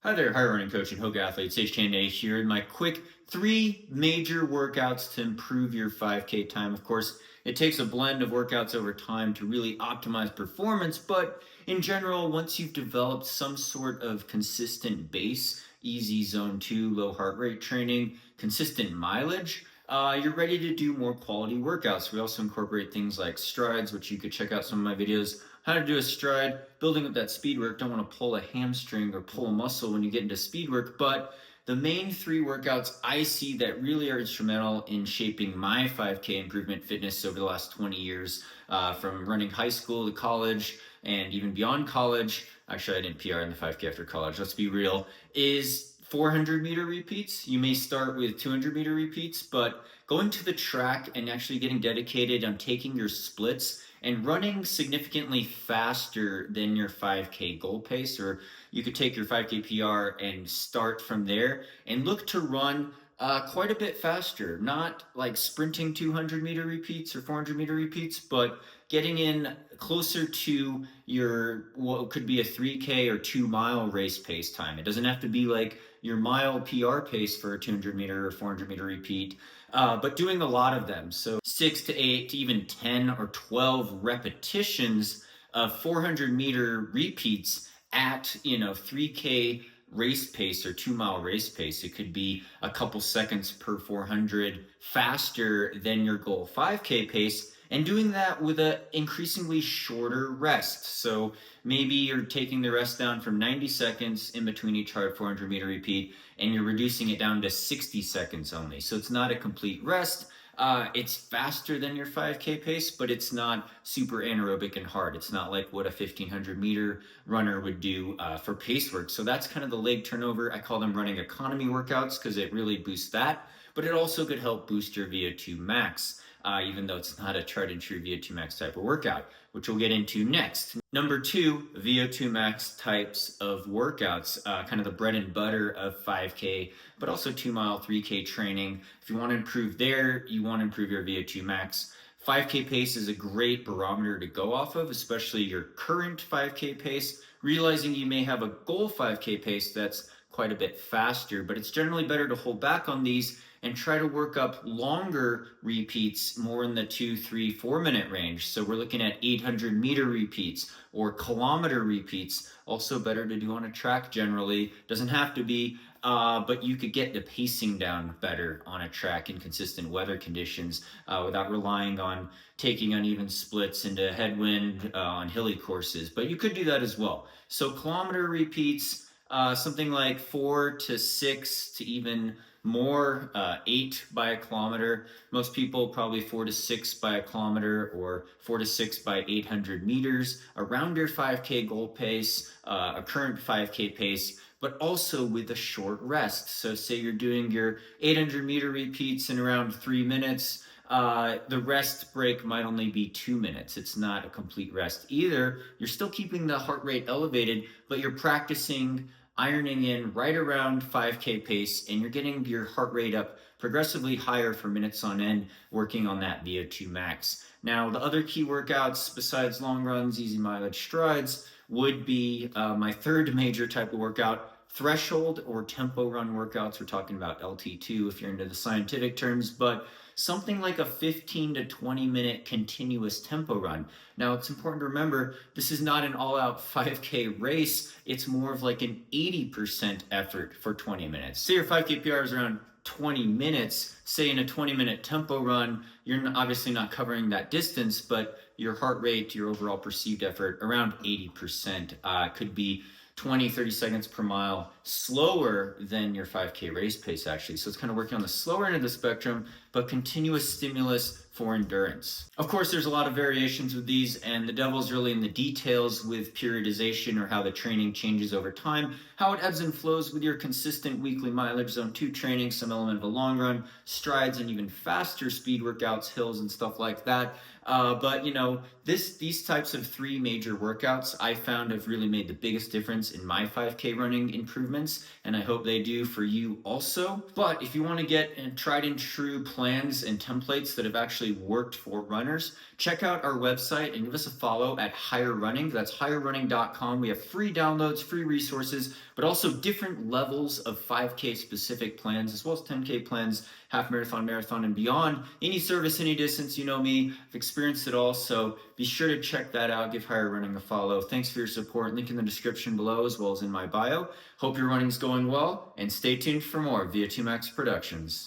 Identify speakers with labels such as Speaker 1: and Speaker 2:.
Speaker 1: Hi there, High Running Coach and Hoga Athlete, Canaday here in my quick 3 major workouts to improve your 5K time. Of course, it takes a blend of workouts over time to really optimize performance, but in general, once you've developed some sort of consistent base, easy zone 2, low heart rate training, consistent mileage, you're ready to do more quality workouts. We also incorporate things like strides, which you could check out some of my videos. How to do a stride, building up that speed work. Don't want to pull a hamstring or pull a muscle when you get into speed work, but the main 3 workouts I see that really are instrumental in shaping my 5K improvement fitness over the last 20 years, from running high school to college and even beyond college. Actually, I didn't PR in the 5K after college, let's be real, is 400-meter repeats. You may start with 200-meter repeats, but going to the track and actually getting dedicated on taking your splits and running significantly faster than your 5K goal pace, or you could take your 5K PR and start from there and look to run quite a bit faster, not like sprinting 200-meter repeats or 400-meter repeats, but getting in closer to your what could be a 3K or 2-mile race pace time. It doesn't have to be like your mile PR pace for a 200-meter or 400-meter repeat, but doing a lot of them. So 6 to 8 to even 10 or 12 repetitions of 400-meter repeats at 3K race pace or 2-mile race pace. It could be a couple seconds per 400 faster than your goal 5K pace, and doing that with an increasingly shorter rest. So maybe you're taking the rest down from 90 seconds in between each hard 400-meter repeat, and you're reducing it down to 60 seconds only. So it's not a complete rest. It's faster than your 5K pace, but it's not super anaerobic and hard. It's not like what a 1500-meter runner would do for pace work. So that's kind of the leg turnover. I call them running economy workouts because it really boosts that, but it also could help boost your VO2 max. Even though it's not a tried and true VO2 max type of workout, which we'll get into next. Number 2, VO2 max types of workouts, kind of the bread and butter of 5K, but also 2-mile, 3K training. If you want to improve there, you want to improve your VO2 max. 5K pace is a great barometer to go off of, especially your current 5K pace, realizing you may have a goal 5K pace that's quite a bit faster, but it's generally better to hold back on these and try to work up longer repeats, more in the 2, 3, 4-minute range. So we're looking at 800-meter repeats or kilometer repeats. Also better to do on a track generally. Doesn't have to be, but you could get the pacing down better on a track in consistent weather conditions without relying on taking uneven splits into headwind on hilly courses. But you could do that as well. So kilometer repeats, something like 4 to 6 to even more, 8 by a kilometer. Most people probably 4 to 6 by a kilometer or 4 to 6 by 800 meters around your 5K goal pace, a current 5K pace, but also with a short rest. So say you're doing your 800-meter repeats in around 3 minutes. The rest break might only be 2 minutes. It's not a complete rest either. You're still keeping the heart rate elevated, but you're practicing ironing in right around 5K pace, and you're getting your heart rate up progressively higher for minutes on end, working on that VO2 max. Now, the other key workouts besides long runs, easy mileage strides, would be my 3rd major type of workout, threshold or tempo run workouts. We're talking about LT2 if you're into the scientific terms, but something like a 15 to 20 minute continuous tempo run. Now, it's important to remember this is not an all-out 5K race. It's more of like an 80% effort for 20 minutes. Say your 5K PR is around 20 minutes. Say in a 20-minute tempo run, you're obviously not covering that distance, but your heart rate, your overall perceived effort, around 80%. Could be 20, 30 seconds per mile slower than your 5K race pace actually. So it's kind of working on the slower end of the spectrum, but continuous stimulus for endurance. Of course, there's a lot of variations with these, and the devil's really in the details with periodization or how the training changes over time, how it ebbs and flows with your consistent weekly mileage zone 2 training, some element of a long run, strides, and even faster speed workouts, hills, and stuff like that. But these types of 3 major workouts I found have really made the biggest difference in my 5K running improvements, and I hope they do for you also. But if you want to get a tried and true plan plans and templates that have actually worked for runners, check out our website and give us a follow at Higher Running. That's higherrunning.com. We have free downloads, free resources, but also different levels of 5K specific plans, as well as 10K plans, half marathon, marathon, and beyond. Any service, any distance, you know me, I've experienced it all. So be sure to check that out. Give Higher Running a follow. Thanks for your support. Link in the description below as well as in my bio. Hope your running's going well, and stay tuned for more via 2Max Productions.